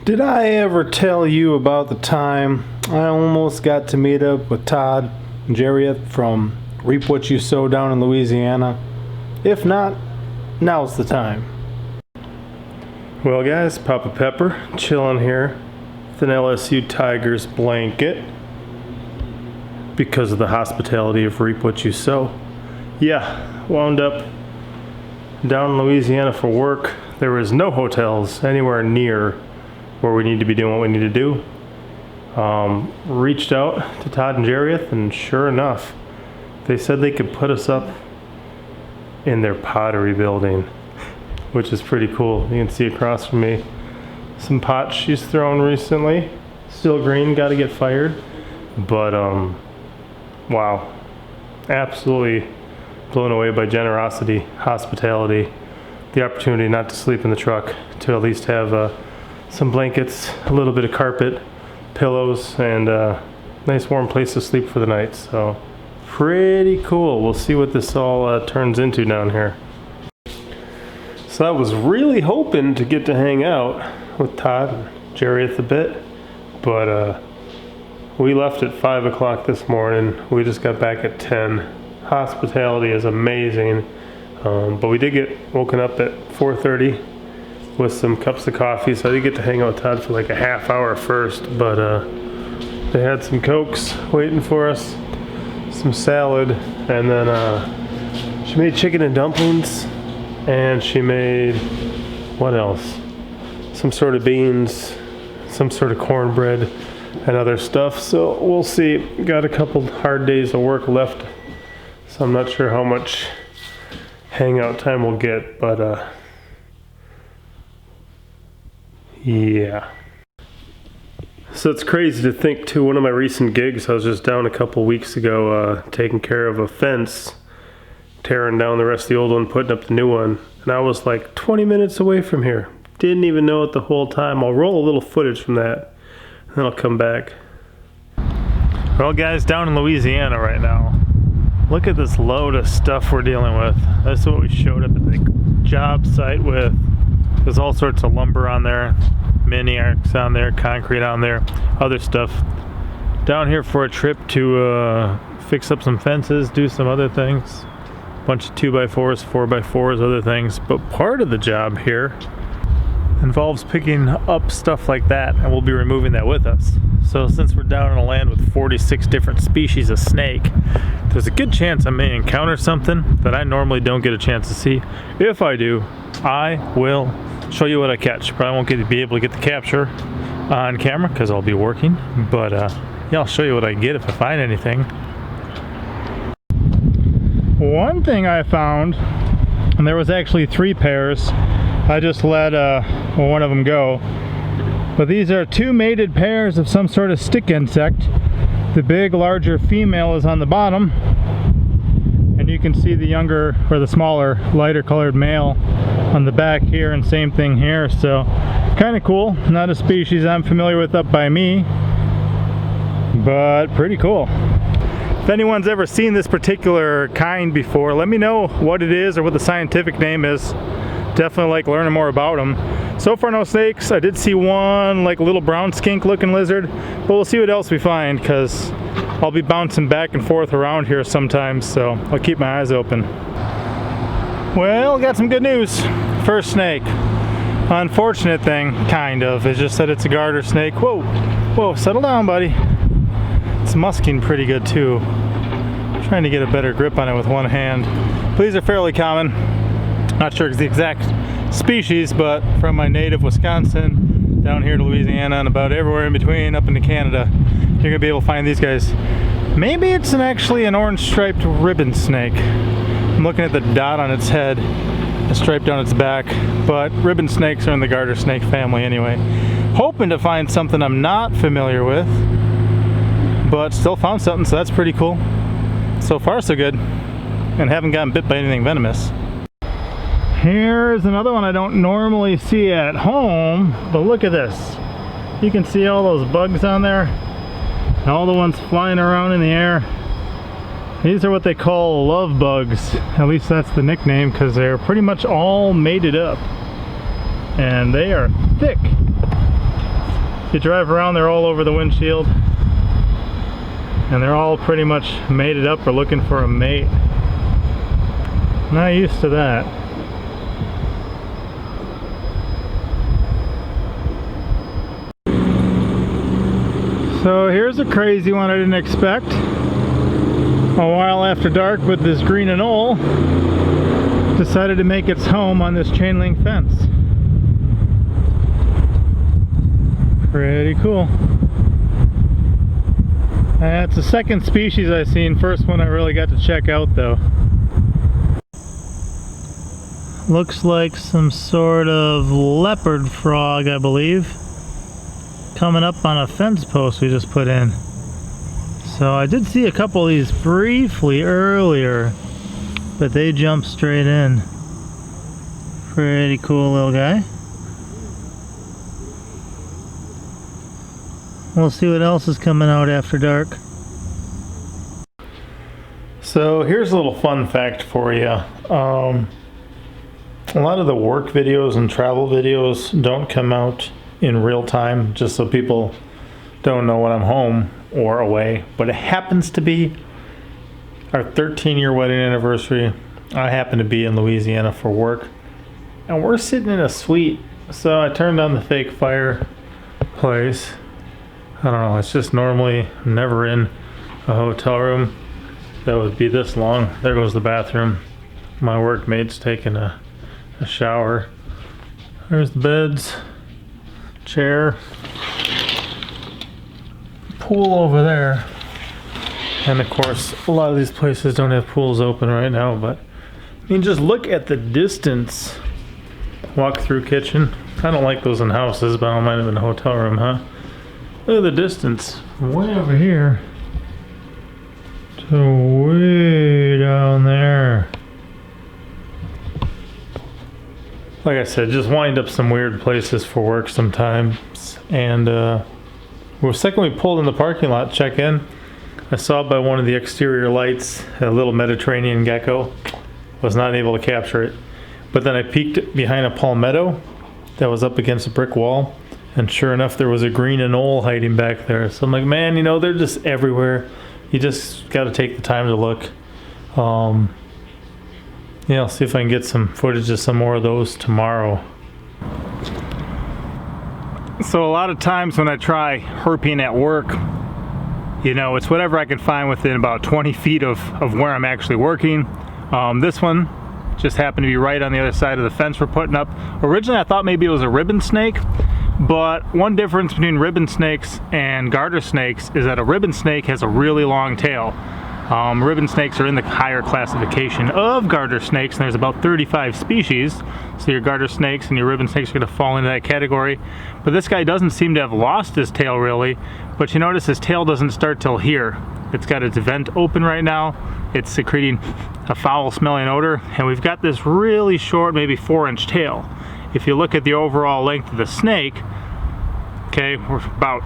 Did I ever tell you about the time I almost got to meet up with Todd and Jarieth from Reap What You Seaux down in Louisiana? If not, now's the time. Well guys, Papa Pepper chilling here with an LSU Tigers blanket because of the hospitality of Reap What You Seaux. Yeah, wound up down in Louisiana for work. There was no hotels anywhere near where we need to be doing what we need to do. Reached out to Todd and Jarieth, and sure enough, they said they could put us up in their pottery building, which is pretty cool. You can see across from me some pots she's thrown recently. Still green, gotta get fired. But wow, absolutely blown away by generosity, hospitality, the opportunity not to sleep in the truck, to at least have some blankets, a little bit of carpet, pillows, and a nice warm place to sleep for the night. So pretty cool. We'll see what this all turns into down here. So I was really hoping to get to hang out with Todd and Jarieth a bit, but we left at 5 o'clock this morning. We just got back at 10. Hospitality is amazing, but we did get woken up at 4:30 with some cups of coffee, so I did get to hang out with Todd for like a half hour first, but they had some Cokes waiting for us, some salad, and then she made chicken and dumplings, and she made, what else? Some sort of beans, some sort of cornbread, and other stuff. So we'll see. Got a couple hard days of work left, so I'm not sure how much hangout time we'll get, but yeah. So it's crazy to think too, one of my recent gigs, I was just down a couple weeks ago taking care of a fence, tearing down the rest of the old one, putting up the new one, and I was like 20 minutes away from here. Didn't even know it the whole time. I'll roll a little footage from that, and then I'll come back. Well guys, down in Louisiana right now, look at this load of stuff we're dealing with. That's what we showed up at the job site with. There's all sorts of lumber on there, mini arcs on there, concrete on there, other stuff. Down here for a trip to fix up some fences, do some other things. Bunch of 2x4s, 4x4s, other things. But part of the job here involves picking up stuff like that, and we'll be removing that with us. So since we're down in a land with 46 different species of snake, there's a good chance I may encounter something that I normally don't get a chance to see. If I do, I will show you what I catch. Probably won't get to be able to get the capture on camera because I'll be working, but yeah, I'll show you what I get if I find anything. One thing I found, and there was actually 3 pairs, I just let one of them go, but these are 2 mated pairs of some sort of stick insect. The big, larger female is on the bottom, and you can see the younger, or the smaller, lighter colored male on the back here, and same thing here. So kind of cool. Not a species I'm familiar with up by me, but pretty cool. If anyone's ever seen this particular kind before, let me know what it is or what the scientific name is. Definitely like learning more about them. So far no snakes. I did see one like a little brown skink looking lizard, but we'll see what else we find, because I'll be bouncing back and forth around here sometimes, so I'll keep my eyes open. Well, got some good news. First snake. Unfortunate thing, kind of, is just that it's a garter snake. Whoa, whoa, settle down, buddy. It's musking pretty good too. I'm trying to get a better grip on it with one hand. But these are fairly common. Not sure the exact species, but from my native Wisconsin down here to Louisiana and about everywhere in between up into Canada, you're gonna be able to find these guys. Maybe it's actually an orange striped ribbon snake. I'm looking at the dot on its head, the stripe down its back, but ribbon snakes are in the garter snake family anyway. Hoping to find something I'm not familiar with, but still found something, so that's pretty cool. So far so good, and haven't gotten bit by anything venomous. Here's another one I don't normally see at home, but look at this. You can see all those bugs on there, and all the ones flying around in the air. These are what they call love bugs. At least that's the nickname, because they're pretty much all mated up. And they are thick. You drive around, they're all over the windshield. And they're all pretty much mated up or looking for a mate. Not used to that. So here's a crazy one I didn't expect. A while after dark with this green anole decided to make its home on this chain link fence. Pretty cool. That's the second species I've seen. First one I really got to check out though. Looks like some sort of leopard frog, I believe, coming up on a fence post we just put in. So I did see a couple of these briefly earlier, but they jumped straight in. Pretty cool little guy. We'll see what else is coming out after dark. So here's a little fun fact for you. A lot of the work videos and travel videos don't come out in real time, just so people don't know when I'm home or away. But it happens to be our 13-year wedding anniversary. I happen to be in Louisiana for work, and we're sitting in a suite. So I turned on the fake fireplace. I don't know, it's just normally never in a hotel room that would be this long. There goes the bathroom. My workmate's taking a shower. There's the beds, chair, pool over there. And of course, a lot of these places don't have pools open right now, but I mean, just look at the distance. Walk through kitchen. I don't like those in houses, but I don't mind them in a hotel room, huh? Look at the distance from way over here to way down there. Like I said, just wind up some weird places for work sometimes. And the second we pulled in the parking lot, check in, I saw by one of the exterior lights a little Mediterranean gecko. Was not able to capture it. But then I peeked behind a palmetto that was up against a brick wall. And sure enough, there was a green anole hiding back there. So I'm like, man, you know, they're just everywhere. You just got to take the time to look. Yeah, I'll see if I can get some footage of some more of those tomorrow. So a lot of times when I try herping at work, you know, it's whatever I can find within about 20 feet of where I'm actually working. This one just happened to be right on the other side of the fence we're putting up. Originally I thought maybe it was a ribbon snake. But one difference between ribbon snakes and garter snakes is that a ribbon snake has a really long tail. Ribbon snakes are in the higher classification of garter snakes, and there's about 35 species. So your garter snakes and your ribbon snakes are going to fall into that category. But this guy doesn't seem to have lost his tail really, but you notice his tail doesn't start till here. It's got its vent open right now. It's secreting a foul smelling odor, and we've got this really short, maybe 4-inch tail. If you look at the overall length of the snake, okay, we're about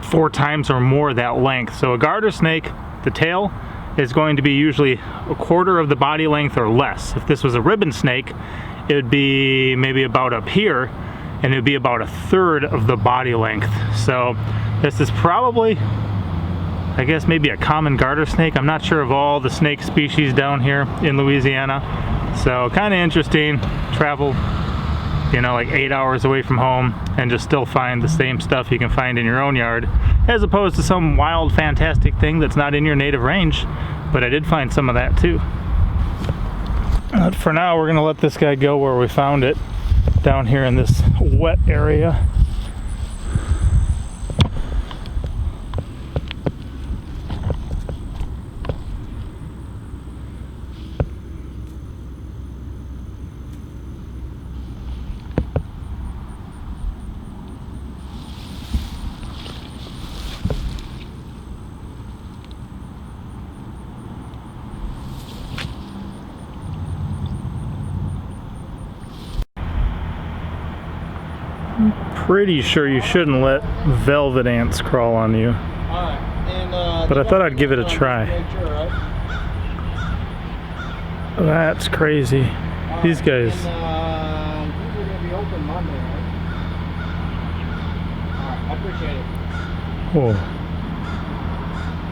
4 times or more that length. So a garter snake, the tail is going to be usually 1/4 of the body length or less. If this was a ribbon snake, it would be maybe about up here, and it would be about 1/3 of the body length. So this is probably, I guess, maybe a common garter snake. I'm not sure of all the snake species down here in Louisiana. So kind of interesting. Travel, you know, like 8 hours away from home and just still find the same stuff you can find in your own yard, as opposed to some wild, fantastic thing that's not in your native range. But I did find some of that too. But for now, we're gonna let this guy go where we found it, down here in this wet area. Pretty sure you shouldn't let velvet ants crawl on you. Alright, and but I thought I'd give it a try. That's crazy. These guys. And, these are going to be open Monday, right? Alright, Appreciate it. Oh.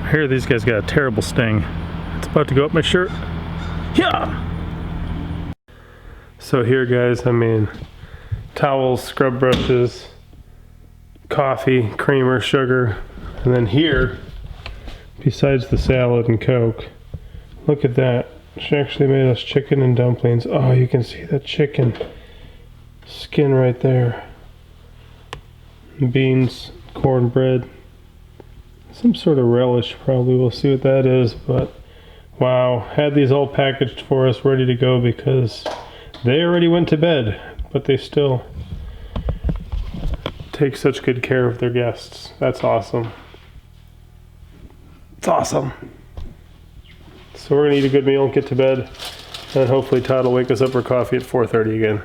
I hear these guys got a terrible sting. It's about to go up my shirt. Yeah! So here, guys, I mean, towels, scrub brushes, coffee, creamer, sugar, and then here, besides the salad and Coke, look at that. She actually made us chicken and dumplings. Oh, you can see that chicken skin right there. Beans, cornbread, some sort of relish probably. We'll see what that is, but wow, had these all packaged for us, ready to go because they already went to bed, but they still take such good care of their guests. That's awesome. It's awesome. So we're gonna eat a good meal, get to bed, and hopefully Todd will wake us up for coffee at 4:30 again.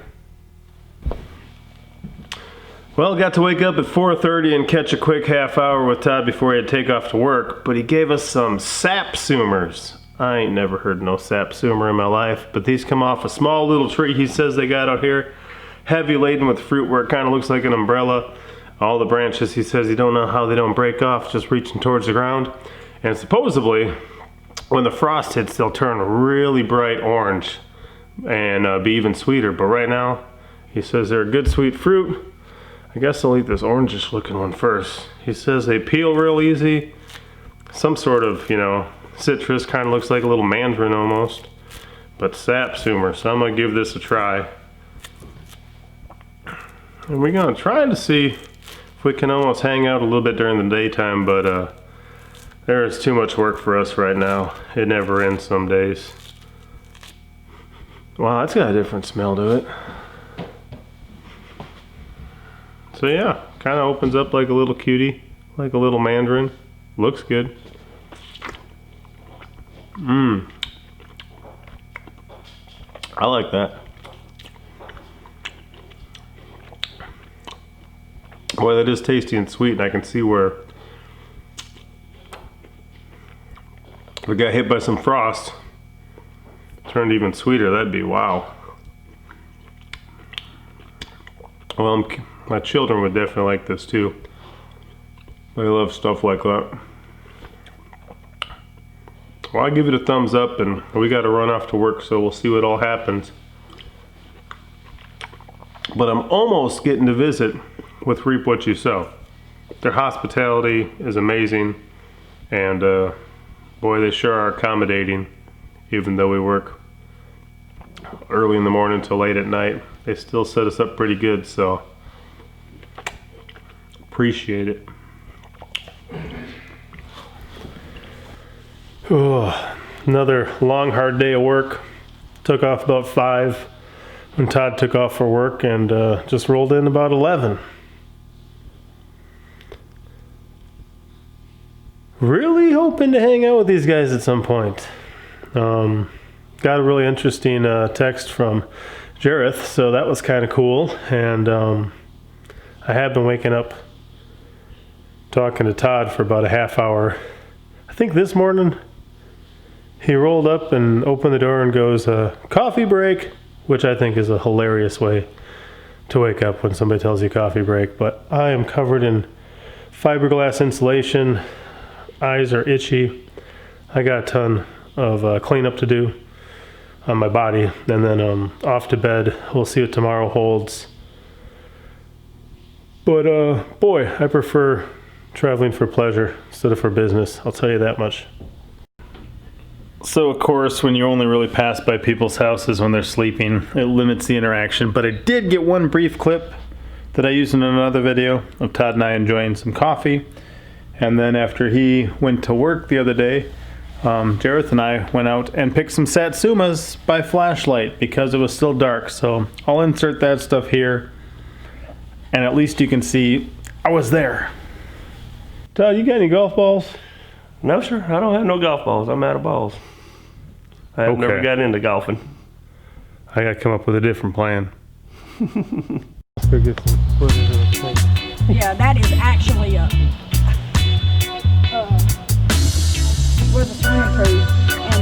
Well, got to wake up at 4:30 and catch a quick half hour with Todd before he had to take off to work, but he gave us some sapsumers. I ain't never heard no sapsumer in my life, but these come off a small little tree he says they got out here, heavy laden with fruit where it kind of looks like an umbrella. All the branches, he says, he don't know how they don't break off, just reaching towards the ground. And supposedly, when the frost hits, they'll turn really bright orange and be even sweeter. But right now, he says they're a good sweet fruit. I guess I'll eat this orangish looking one first. He says they peel real easy. Some sort of, you know, citrus, kind of looks like a little mandarin almost. But sapsumer, so I'm gonna give this a try. And we're gonna try to see if we can almost hang out a little bit during the daytime, but there is too much work for us right now. It never ends some days. Wow, that's got a different smell to it. So yeah, kind of opens up like a little cutie, like a little mandarin. Looks good. Mmm. I like that. Boy, that is tasty and sweet, and I can see where we got hit by some frost. Turned even sweeter, that'd be wow. Well, my children would definitely like this too. They love stuff like that. Well, I give it a thumbs up, and we got to run off to work, so we'll see what all happens. But I'm almost getting to visit with Reap What You Seaux. Their hospitality is amazing, and boy, they sure are accommodating, even though we work early in the morning till late at night. They still set us up pretty good, so appreciate it. Oh, another long, hard day of work. Took off about 5 when Todd took off for work, and just rolled in about 11. Really hoping to hang out with these guys at some point. Got a really interesting text from Jareth, so that was kind of cool. And I have been waking up talking to Todd for about a half hour. I think this morning he rolled up and opened the door and goes, coffee break, which I think is a hilarious way to wake up when somebody tells you coffee break. But I am covered in fiberglass insulation. Eyes are itchy. I got a ton of cleanup to do on my body, and then off to bed. We'll see what tomorrow holds. But boy, I prefer traveling for pleasure instead of for business. I'll tell you that much. So of course, when you only really pass by people's houses when they're sleeping, it limits the interaction. But I did get one brief clip that I used in another video of Todd and I enjoying some coffee. And then after he went to work the other day, Jareth and I went out and picked some satsumas by flashlight because it was still dark. So I'll insert that stuff here, and at least you can see I was there. Todd, you got any golf balls? No, sir. I don't have no golf balls. I'm out of balls. I've never got into golfing. I got to come up with a different plan. Yeah, that is actually a where the swimming pool,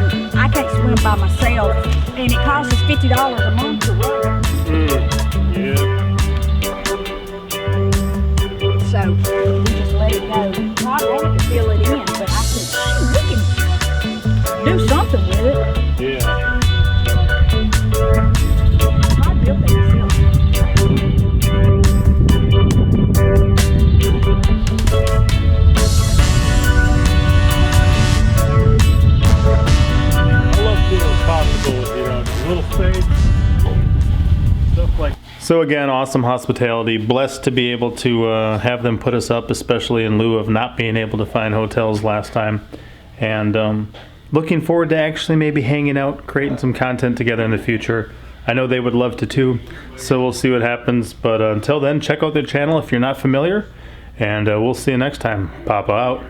and I can't swim by myself, and it costs us $50 a month to run. Yeah. So space, stuff like. So again, awesome hospitality. Blessed to be able to have them put us up, especially in lieu of not being able to find hotels last time. And looking forward to actually maybe hanging out, creating some content together in the future. I know they would love to too, so we'll see what happens. But until then, check out their channel if you're not familiar, and we'll see you next time. Papa out.